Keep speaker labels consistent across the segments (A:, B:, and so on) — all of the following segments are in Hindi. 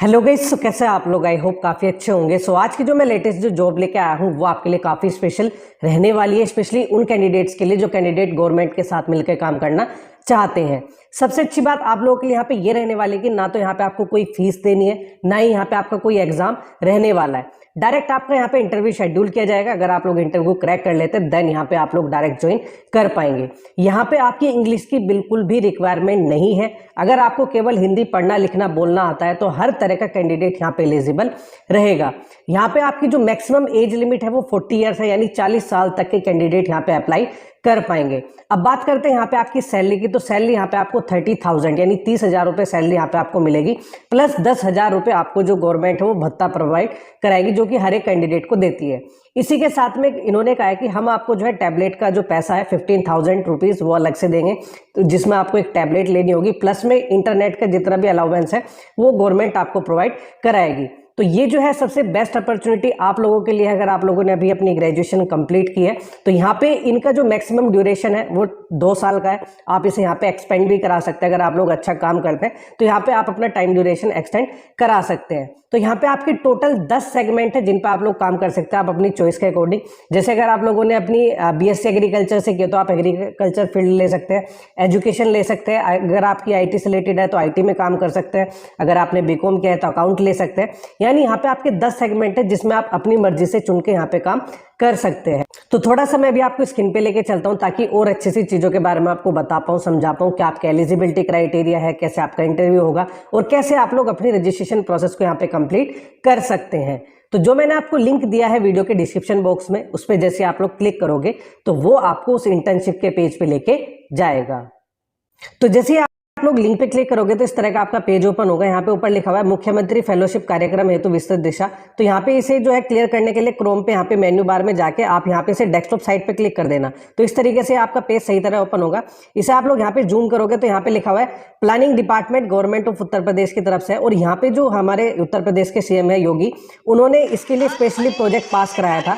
A: हेलो गाइस, सो कैसे आप लोग? आई होप काफ़ी अच्छे होंगे। सो आज की जो मैं लेटेस्ट जो जॉब लेके आया हूँ वो आपके लिए काफ़ी स्पेशल रहने वाली है, स्पेशली उन कैंडिडेट्स के लिए जो कैंडिडेट गवर्नमेंट के साथ मिलकर काम करना चाहते हैं। सबसे अच्छी बात आप लोगों के लिए यहाँ पे ये रहने वाली है कि ना तो यहाँ पे आपको कोई फीस देनी है, ना ही यहाँ पे आपका कोई एग्जाम रहने वाला है। डायरेक्ट आपका यहाँ पे इंटरव्यू शेड्यूल किया जाएगा। अगर आप लोग इंटरव्यू क्रैक कर लेते हैं देन यहाँ पे आप लोग डायरेक्ट ज्वाइन कर पाएंगे। यहाँ पे आपकी इंग्लिश की बिल्कुल भी रिक्वायरमेंट नहीं है। अगर आपको केवल हिंदी पढ़ना लिखना बोलना आता है तो हर तरह का कैंडिडेट यहाँ पे एलिजिबल रहेगा। यहाँ पे आपकी जो मैक्सिमम एज लिमिट है वो 40 ईयर्स है, यानी 40 साल तक के कैंडिडेट यहाँ पे अप्लाई कर पाएंगे। अब बात करते हैं यहाँ पे आपकी सैलरी की, तो सैलरी यहाँ पे आपको 30,000 यानी 30,000 रुपये सैलरी यहाँ पे आपको मिलेगी, प्लस 10,000 रुपये आपको जो गवर्नमेंट है वो भत्ता प्रोवाइड कराएगी, जो कि हर एक कैंडिडेट को देती है। इसी के साथ में इन्होंने कहा है कि हम आपको जो है टैबलेट का जो पैसा है 15,000 रुपीज़ वो अलग से देंगे, तो जिसमें आपको एक टैबलेट लेनी होगी, प्लस में इंटरनेट का जितना भी अलाउंस है वो गवर्नमेंट आपको प्रोवाइड कराएगी। तो ये जो है सबसे बेस्ट अपॉर्चुनिटी आप लोगों के लिए, अगर आप लोगों ने अभी अपनी ग्रेजुएशन कंप्लीट की है तो यहाँ पे इनका जो मैक्सिमम ड्यूरेशन है वो 2 साल का है। आप इसे यहाँ पे एक्सपेंड भी करा सकते हैं। अगर आप लोग अच्छा काम करते हैं तो यहाँ पे आप अपना टाइम ड्यूरेशन एक्सटेंड करा सकते हैं। तो यहाँ पे आपकी टोटल 10 सेगमेंट है जिन पे आप लोग काम कर सकते हैं, आप अपनी चॉइस के अकॉर्डिंग। जैसे अगर आप लोगों ने अपनी बीएससी एग्रीकल्चर से किया तो आप एग्रीकल्चर फील्ड ले सकते हैं, एजुकेशन ले सकते हैं। अगर आपकी आईटी से रिलेटेड है तो आईटी में काम कर सकते हैं। अगर आपने बीकॉम किया है तो अकाउंट ले सकते हैं। यानी यहाँ पे आपके 10 सेगमेंट है जिसमें आप अपनी मर्जी से चुन के यहाँ पे काम कर सकते हैं। तो थोड़ा सा मैं भी आपको स्क्रीन पे लेके चलता हूँ ताकि और अच्छी सी चीज़ों के बारे में आपको बता पाऊँ, समझा पाऊँ कि आपका एलिजिबिलिटी क्राइटेरिया है, कैसे आपका इंटरव्यू होगा और कैसे आप लोग अपनी रजिस्ट्रेशन प्रोसेस को यहाँ पे कंप्लीट कर सकते हैं। तो जो मैंने आपको लिंक दिया है वीडियो के डिस्क्रिप्शन बॉक्स में, उस पर जैसे आप लोग क्लिक करोगे तो वो आपको उस इंटर्नशिप के पेज पे लेके जाएगा। तो जैसे आप लोग लिंक पे क्लिक करोगे तो इस तरह का आपका पेज ओपन होगा। यहाँ पे ऊपर लिखा हुआ है मुख्यमंत्री फेलोशिप कार्यक्रम हेतु विस्तृत दिशा। तो यहाँ पे इसे जो है क्लियर करने के लिए क्रोम पे यहाँ पे मेन्यू बार में जाके आप यहाँ पे इसे डेस्कटॉप साइट पे क्लिक कर देना। तो इस तरीके से आपका पेज सही तरह ओपन होगा। इसे आप लोग यहाँ पे जूम करोगे तो यहाँ पे लिखा हुआ है planning department government of Uttar Pradesh की तरफ से। और यहाँ पे जो हमारे उत्तर प्रदेश के सीएम है योगी, उन्होंने इसके लिए स्पेशली प्रोजेक्ट पास कराया था।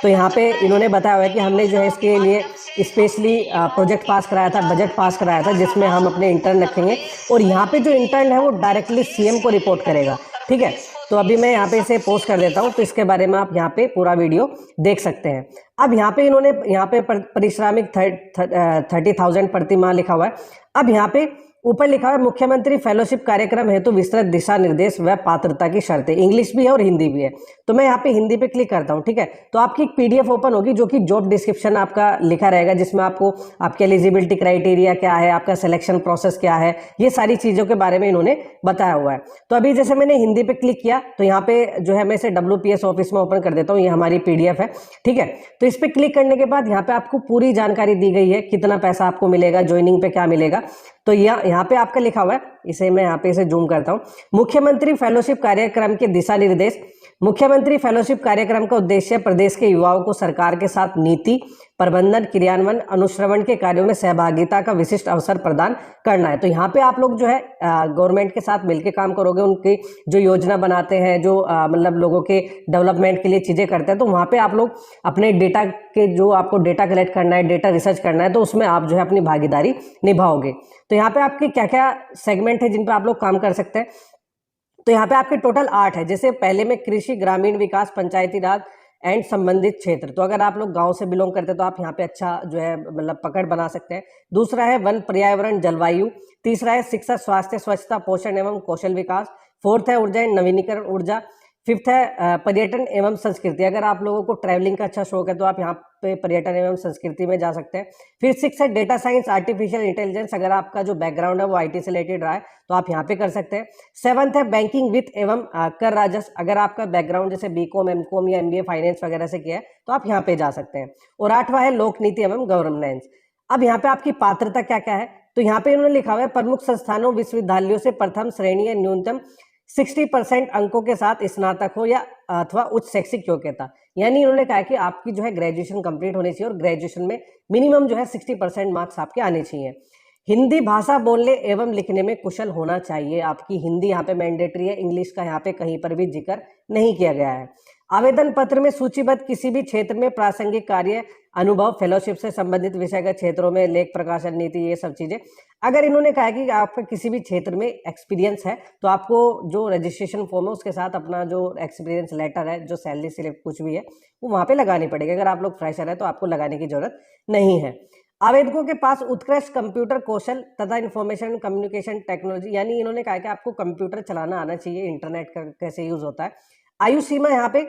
A: तो यहाँ पे इन्होंने बताया हुआ है कि हमने जो है इसके लिए स्पेशली प्रोजेक्ट पास कराया था, बजट पास कराया था, जिसमें हम अपने इंटर्न रखेंगे और यहाँ पे जो इंटर्न है वो डायरेक्टली सीएम को रिपोर्ट करेगा। ठीक है, तो अभी मैं यहाँ पे इसे पोस्ट कर देता हूँ, तो इसके बारे में आप यहाँ पे पूरा वीडियो देख सकते हैं। अब यहाँ पे इन्होंने यहाँ पे पारिश्रमिक 30,000 प्रति माह लिखा हुआ है। अब यहाँ पे ऊपर लिखा है मुख्यमंत्री फेलोशिप कार्यक्रम हेतु विस्तृत दिशा निर्देश व पात्रता की शर्तें। इंग्लिश भी है और हिंदी भी है। तो मैं यहाँ पे हिंदी पे क्लिक करता हूँ। ठीक है, तो आपकी एक पीडीएफ ओपन होगी जो कि जॉब डिस्क्रिप्शन आपका लिखा रहेगा, जिसमें आपको आपके एलिजिबिलिटी क्राइटेरिया क्या है, आपका सिलेक्शन प्रोसेस क्या है, ये सारी चीज़ों के बारे में इन्होंने बताया हुआ है। तो अभी जैसे मैंने हिंदी पे क्लिक किया तो यहाँ पे जो है मैं इसे WPS ऑफिस में ओपन कर देता हूँ। ये हमारी पीडीएफ है। ठीक है, तो इस पर क्लिक करने के बाद यहाँ पे आपको पूरी जानकारी दी गई है, कितना पैसा आपको मिलेगा, ज्वाइनिंग पे क्या मिलेगा। तो यहाँ पे आपका लिखा हुआ है, इसे मैं यहाँ पे इसे जूम करता हूँ, मुख्यमंत्री फेलोशिप कार्यक्रम के दिशा निर्देश। मुख्यमंत्री फेलोशिप कार्यक्रम का उद्देश्य प्रदेश के युवाओं को सरकार के साथ नीति प्रबंधन क्रियान्वयन अनुश्रवण के कार्यों में सहभागिता का विशिष्ट अवसर प्रदान करना है। तो यहाँ पे आप लोग जो है गवर्नमेंट के साथ मिलकर काम करोगे, उनकी जो योजना बनाते हैं, जो मतलब लोगों के डेवलपमेंट के लिए चीज़ें करते हैं, तो वहाँ पे आप लोग अपने डेटा के जो आपको डेटा कलेक्ट करना है, डेटा रिसर्च करना है, तो उसमें आप जो है अपनी भागीदारी निभाओगे। तो यहाँ पे आपके क्या क्या सेगमेंट है जिन पे आप लोग काम कर सकते हैं। तो यहाँ पे आपके टोटल 8 है। जैसे पहले में कृषि ग्रामीण विकास पंचायती राज एंड संबंधित क्षेत्र, तो अगर आप लोग गांव से बिलोंग करते हैं तो आप यहाँ पे अच्छा जो है मतलब पकड़ बना सकते हैं। दूसरा है वन पर्यावरण जलवायु। तीसरा है शिक्षा स्वास्थ्य स्वच्छता पोषण एवं कौशल विकास। फोर्थ है ऊर्जा एवं नवीनीकरण ऊर्जा। फिफ्थ है पर्यटन एवं संस्कृति। अगर आप लोगों को ट्रैवलिंग का अच्छा शौक है तो आप यहाँ पे पर्यटन एवं संस्कृति में जा सकते हैं। फिर 6 है डेटा साइंस आर्टिफिशियल इंटेलिजेंस। अगर आपका जो बैकग्राउंड है वो आईटी से रिलेटेड रहा है तो आप यहाँ पे कर सकते हैं। 7th है बैंकिंग वित्त एवं कर राजस्व। अगर आपका बैकग्राउंड जैसे बीकॉम एमकॉम या एमबीए फाइनेंस वगैरह से किया है तो आप यहाँ पे जा सकते हैं। और 8वां है लोक नीति एवं गवर्नेंस। अब यहाँ पे आपकी पात्रता क्या क्या है, तो यहाँ पे इन्होंने लिखा हुआ है प्रमुख संस्थानों विश्वविद्यालयों से प्रथम श्रेणी या न्यूनतम 60% अंकों के साथ स्नातक हो या अथवा उच्च शैक्षिक योग्यता। यानी इन्होंने कहा कि आपकी जो है ग्रेजुएशन कंप्लीट होनी चाहिए और ग्रेजुएशन में मिनिमम जो है 60% मार्क्स आपके आने चाहिए। हिंदी भाषा बोलने एवं लिखने में कुशल होना चाहिए। आपकी हिंदी यहाँ पे मैंडेटरी है, इंग्लिश का यहाँ पे कहीं पर भी जिक्र नहीं किया गया है। आवेदन पत्र में सूचीबद्ध किसी भी क्षेत्र में प्रासंगिक कार्य, अनुभव, फेलोशिप से संबंधित विषयगत क्षेत्रों में लेख प्रकाशन नीति, ये सब चीजें। अगर इन्होंने कहा कि आपका किसी भी क्षेत्र में एक्सपीरियंस है तो आपको जो रजिस्ट्रेशन फॉर्म है उसके साथ अपना जो एक्सपीरियंस लेटर है, जो सैलरी स्लिप कुछ भी है, वो वहां पे लगानी पड़ेगी। अगर आप लोग फ्रेशर है तो आपको लगाने की जरूरत नहीं है। आवेदकों के पास उत्कृष्ट कंप्यूटर कौशल तथा इंफॉर्मेशन कम्युनिकेशन टेक्नोलॉजी, यानी इन्होंने कहा कि आपको कंप्यूटर चलाना आना चाहिए, इंटरनेट का कैसे यूज होता है। आयु सीमा यहाँ पे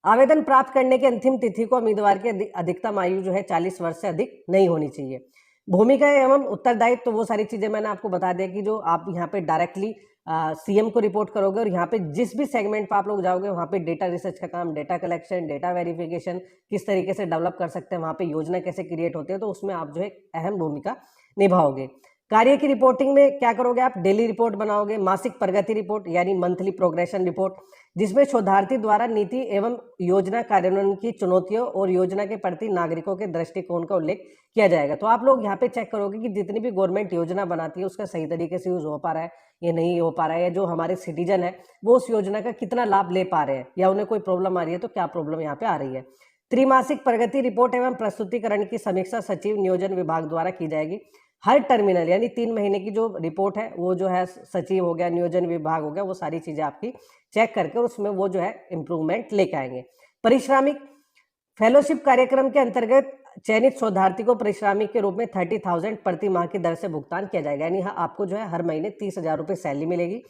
A: आवेदन प्राप्त करने की अंतिम तिथि को उम्मीदवार की अधिकतम आयु जो है 40 वर्ष से अधिक नहीं होनी चाहिए। भूमिका एवं उत्तरदायित्व, तो वो सारी चीजें मैंने आपको बता दिया कि जो आप यहाँ पे डायरेक्टली सीएम को रिपोर्ट करोगे और यहाँ पे जिस भी सेगमेंट पे आप लोग जाओगे वहाँ पे डेटा रिसर्च का काम, डेटा कलेक्शन, डेटा वेरिफिकेशन किस तरीके से डेवलप कर सकते हैं, वहाँ पे योजना कैसे क्रिएट होती है, तो उसमें आप जो है अहम भूमिका निभाओगे। कार्य की रिपोर्टिंग में क्या करोगे आप, डेली रिपोर्ट बनाओगे, मासिक प्रगति रिपोर्ट यानी मंथली प्रोग्रेशन रिपोर्ट, जिसमें शोधार्थी द्वारा नीति एवं योजना कार्यान्वयन की चुनौतियों और योजना के प्रति नागरिकों के दृष्टिकोण का उल्लेख किया जाएगा। तो आप लोग यहाँ पे चेक करोगे कि जितनी भी गवर्नमेंट योजना बनाती है उसका सही तरीके से यूज हो पा रहा है या नहीं हो पा रहा है, या जो हमारे सिटीजन है वो उस योजना का कितना लाभ ले पा रहे हैं, या उन्हें कोई प्रॉब्लम आ रही है तो क्या प्रॉब्लम यहाँ पे आ रही है। त्रिमासिक प्रगति रिपोर्ट एवं प्रस्तुतिकरण की समीक्षा सचिव नियोजन विभाग द्वारा की जाएगी। हर टर्मिनल यानी 3 महीने की जो रिपोर्ट है वो जो है सचिव हो गया, नियोजन विभाग हो गया, वो सारी चीजें आपकी चेक करके उसमें वो जो है इम्प्रूवमेंट लेके आएंगे। परिश्रमिक फेलोशिप कार्यक्रम के अंतर्गत चयनित शोधार्थी को परिश्रमिक के रूप में 30,000 प्रति माह की दर से भुगतान किया जाएगा, यानी आपको जो है हर महीने 30,000 रुपये सैलरी मिलेगी।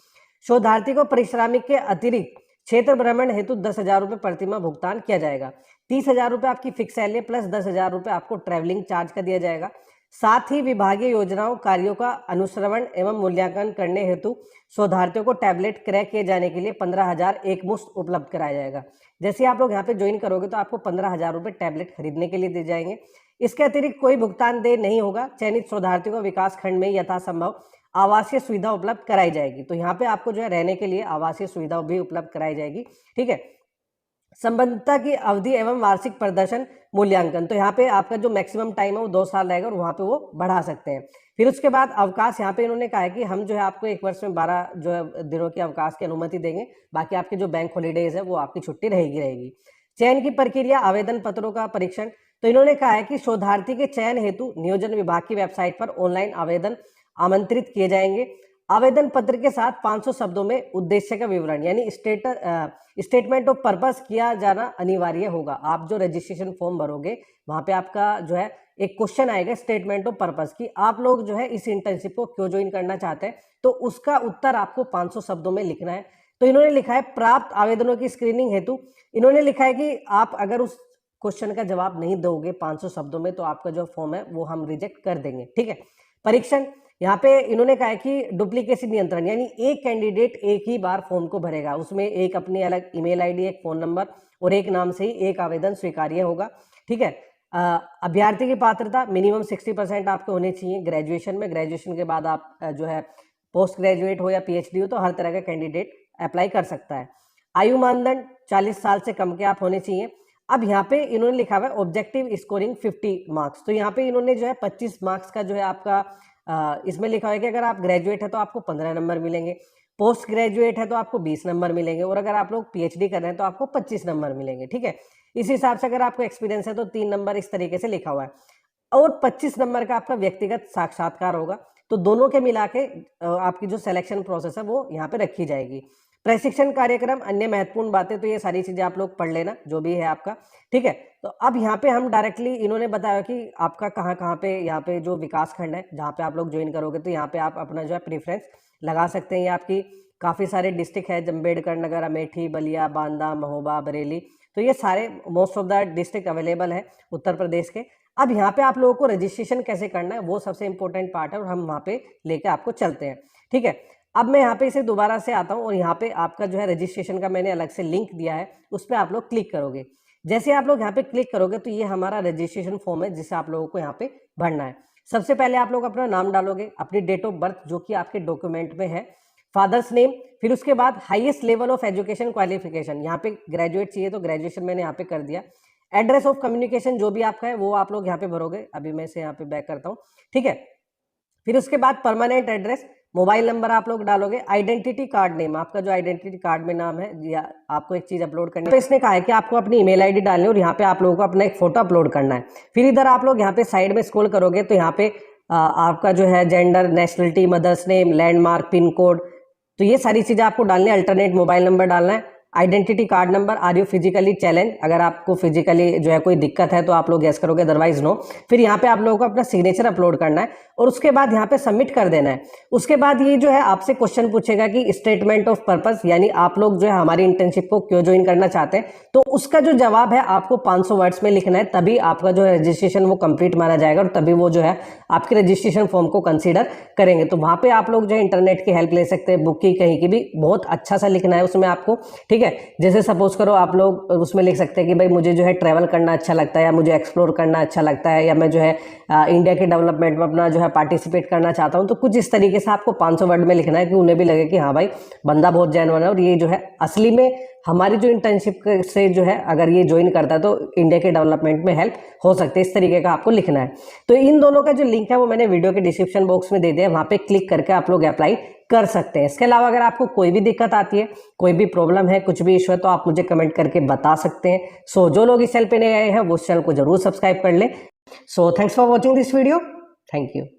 A: शोधार्थी को परिश्रमिक के अतिरिक्त क्षेत्र भ्रमण हेतु 10,000 रुपये प्रति माह भुगतान किया जाएगा। 30,000 रुपये आपकी फिक्स सैलरी प्लस 10,000 रुपये आपको ट्रैवलिंग चार्ज का दिया जाएगा। साथ ही विभागीय योजनाओं कार्यों का अनुश्रवण एवं मूल्यांकन करने हेतु शोधार्थियों को टैबलेट क्रय किए जाने के लिए 15,000 एक मुश्त उपलब्ध कराया जाएगा। जैसे आप लोग यहाँ पे ज्वाइन करोगे तो आपको 15,000 रुपये टैबलेट खरीदने के लिए दिए जाएंगे। इसके अतिरिक्त कोई भुगतान देय नहीं होगा। चयनित शोधार्थियों को विकास खंड में यथासंभव आवासीय सुविधा उपलब्ध कराई जाएगी। तो यहाँ पे आपको जो है रहने के लिए आवासीय सुविधा भी उपलब्ध कराई जाएगी। ठीक है। संबद्धता की अवधि एवं वार्षिक प्रदर्शन मूल्यांकन, तो यहाँ पे आपका जो मैक्सिमम टाइम है वो 2 साल रहेगा और वहाँ पे वो बढ़ा सकते हैं। फिर उसके बाद अवकाश, यहाँ पे इन्होंने कहा है कि हम जो है आपको 1 वर्ष में 12 जो है दिनों की अवकाश की अनुमति देंगे, बाकी आपके जो बैंक हॉलीडेज है वो आपकी छुट्टी रहेगी। चयन की प्रक्रिया, आवेदन पत्रों का परीक्षण, तो इन्होंने कहा है कि शोधार्थी के चयन हेतु नियोजन विभाग की वेबसाइट पर ऑनलाइन आवेदन आमंत्रित किए जाएंगे। आवेदन पत्र के साथ 500 शब्दों में उद्देश्य का विवरण यानी स्टेटमेंट ऑफ पर्पस किया जाना अनिवार्य होगा। आप जो रजिस्ट्रेशन फॉर्म भरोगे वहां पे आपका जो है एक क्वेश्चन आएगा स्टेटमेंट ऑफ पर्पस की, आप लोग जो है इस इंटर्नशिप को क्यों ज्वाइन करना चाहते हैं, तो उसका उत्तर आपको 500 शब्दों में लिखना है। तो इन्होंने लिखा है प्राप्त आवेदनों की स्क्रीनिंग हेतु, इन्होंने लिखा है कि आप अगर उस क्वेश्चन का जवाब नहीं दोगे 500 शब्दों में तो आपका जो फॉर्म है वो हम रिजेक्ट कर देंगे। ठीक है। परीक्षण, यहाँ पे इन्होंने कहा है कि डुप्लीकेसी नियंत्रण, यानी एक कैंडिडेट एक ही बार फॉर्म को भरेगा, उसमें एक अपनी अलग ईमेल आईडी, एक फोन नंबर और एक नाम से ही एक आवेदन स्वीकार्य होगा। ठीक है। अभ्यर्थी की पात्रता मिनिमम 60% आपके होने चाहिए ग्रेजुएशन में। ग्रेजुएशन के बाद आप जो है पोस्ट ग्रेजुएट हो या पीएचडी हो तो हर तरह का कैंडिडेट अप्लाई कर सकता है। आयु मानदंड 40 साल से कम के आप होने चाहिए। अब यहाँ पे इन्होंने लिखा हुआ है ऑब्जेक्टिव स्कोरिंग 50 मार्क्स, तो यहाँ पे इन्होंने जो है 25 मार्क्स का जो है आपका इसमें लिखा हुआ है कि अगर आप ग्रेजुएट है तो आपको 15 नंबर मिलेंगे, पोस्ट ग्रेजुएट है तो आपको 20 नंबर मिलेंगे, और अगर आप लोग पीएचडी कर रहे हैं तो आपको 25 नंबर मिलेंगे। ठीक है। इस हिसाब से अगर आपको एक्सपीरियंस है तो 3 नंबर इस तरीके से लिखा हुआ है, और 25 नंबर का आपका व्यक्तिगत साक्षात्कार होगा। तो दोनों के मिला के आपकी जो सिलेक्शन प्रोसेस है वो यहाँ पे रखी जाएगी। प्रशिक्षण कार्यक्रम, अन्य महत्वपूर्ण बातें, तो ये सारी चीजें आप लोग पढ़ लेना जो भी है आपका। ठीक है। तो अब यहाँ पे हम डायरेक्टली इन्होंने बताया कि आपका कहाँ पे यहाँ पे जो विकास खंड है जहाँ पे आप लोग ज्वाइन करोगे तो यहाँ पे आप अपना जो है प्रेफरेंस लगा सकते हैं। ये आपकी काफ़ी सारे डिस्ट्रिक्ट है, अम्बेडकर नगर, अमेठी, बलिया, बांदा, महोबा, बरेली, तो ये सारे most of the district available है उत्तर प्रदेश के। अब यहाँ पे आप लोगों को रजिस्ट्रेशन कैसे करना है वो सबसे इंपॉर्टेंट पार्ट है और हम वहाँ पे लेके आपको चलते हैं। ठीक है। अब मैं यहाँ पे इसे दोबारा से आता हूँ और यहाँ पे आपका जो है रजिस्ट्रेशन का मैंने अलग से लिंक दिया है, उस पर आप लोग क्लिक करोगे। जैसे आप लोग यहाँ पे क्लिक करोगे तो ये हमारा रजिस्ट्रेशन फॉर्म है जिसे आप लोगों को यहाँ पे भरना है। सबसे पहले आप लोग अपना नाम डालोगे, अपनी डेट ऑफ बर्थ जो कि आपके डॉक्यूमेंट में है, फादर्स नेम, फिर उसके बाद highest level of education qualification, यहाँ पे ग्रेजुएट चाहिए तो ग्रेजुएशन मैंने यहाँ पे कर दिया। एड्रेस ऑफ कम्युनिकेशन जो भी आपका है वो आप लोग यहाँ पे भरोगे। अभी मैं इसे यहाँ पे बैक करता हूँ। ठीक है। फिर उसके बाद परमानेंट एड्रेस, मोबाइल नंबर आप लोग डालोगे, आइडेंटिटी कार्ड नेम, आपका जो आइडेंटिटी कार्ड में नाम है, या आपको एक चीज अपलोड करनी है। तो इसने कहा है कि आपको अपनी ईमेल आईडी डालनी है और यहाँ पे आप लोगों को अपना एक फोटो अपलोड करना है। फिर इधर आप लोग यहाँ पे साइड में स्क्रॉल करोगे तो यहाँ पे आपका जो है gender, nationality, mother's name, landmark, pin code, तो ये सारी चीजें आपको डालनी है। अल्टरनेट मोबाइल नंबर डालना है, identity card number, are you physically challenge, अगर आपको फिजिकली जो है कोई दिक्कत है तो आप लोग यस करोगे, अदरवाइज नो। फिर यहाँ पे आप लोगों को अपना सिग्नेचर अपलोड करना है और उसके बाद यहाँ पे सबमिट कर देना है। उसके बाद ये जो है आपसे क्वेश्चन पूछेगा कि स्टेटमेंट ऑफ पर्पस, यानी आप लोग जो है हमारी इंटर्नशिप को क्यों ज्वाइन करना चाहते हैं, तो उसका जो जवाब है आपको 500 वर्ड्स में लिखना है, तभी आपका जो है रजिस्ट्रेशन वो कंप्लीट माना जाएगा और तभी वो जो है आपके रजिस्ट्रेशन फॉर्म को कंसीडर करेंगे। तो वहां पे आप लोग जो है इंटरनेट की हेल्प ले सकते हैं, बुक की, कहीं की भी, बहुत अच्छा सा लिखना है उसमें आपको, ठीक है। जैसे सपोज करो आप लोग उसमें लिख सकते हैं कि भाई मुझे जो है ट्रैवल करना अच्छा लगता है, या मुझे एक्सप्लोर करना अच्छा लगता है, या मैं जो है इंडिया के डेवलपमेंट में अपना जो है पार्टिसिपेट करना चाहता हूं। तो कुछ इस तरीके से आपको 500 वर्ड में लिखना है कि उन्हें भी लगे कि हाँ भाई बंदा बहुत जेन्युइन है और ये जो है असली में हमारी जो इंटर्नशिप से जो है अगर ये ज्वाइन करता है तो इंडिया के डेवलपमेंट में हेल्प हो सकती है, इस तरीके का आपको लिखना है। तो इन दोनों का जो लिंक है वो मैंने वीडियो के डिस्क्रिप्शन बॉक्स में दे दिया है, वहां पे क्लिक करके आप लोग अप्लाई कर सकते हैं। इसके अलावा अगर आपको कोई भी दिक्कत आती है, कोई भी प्रॉब्लम है, कुछ भी इशू है, तो आप मुझे कमेंट करके बता सकते हैं। सो जो लोग इस चैनल पे नए आए हैं वो इस चैनल को जरूर सब्सक्राइब कर लें। So thanks for watching this video, thank you.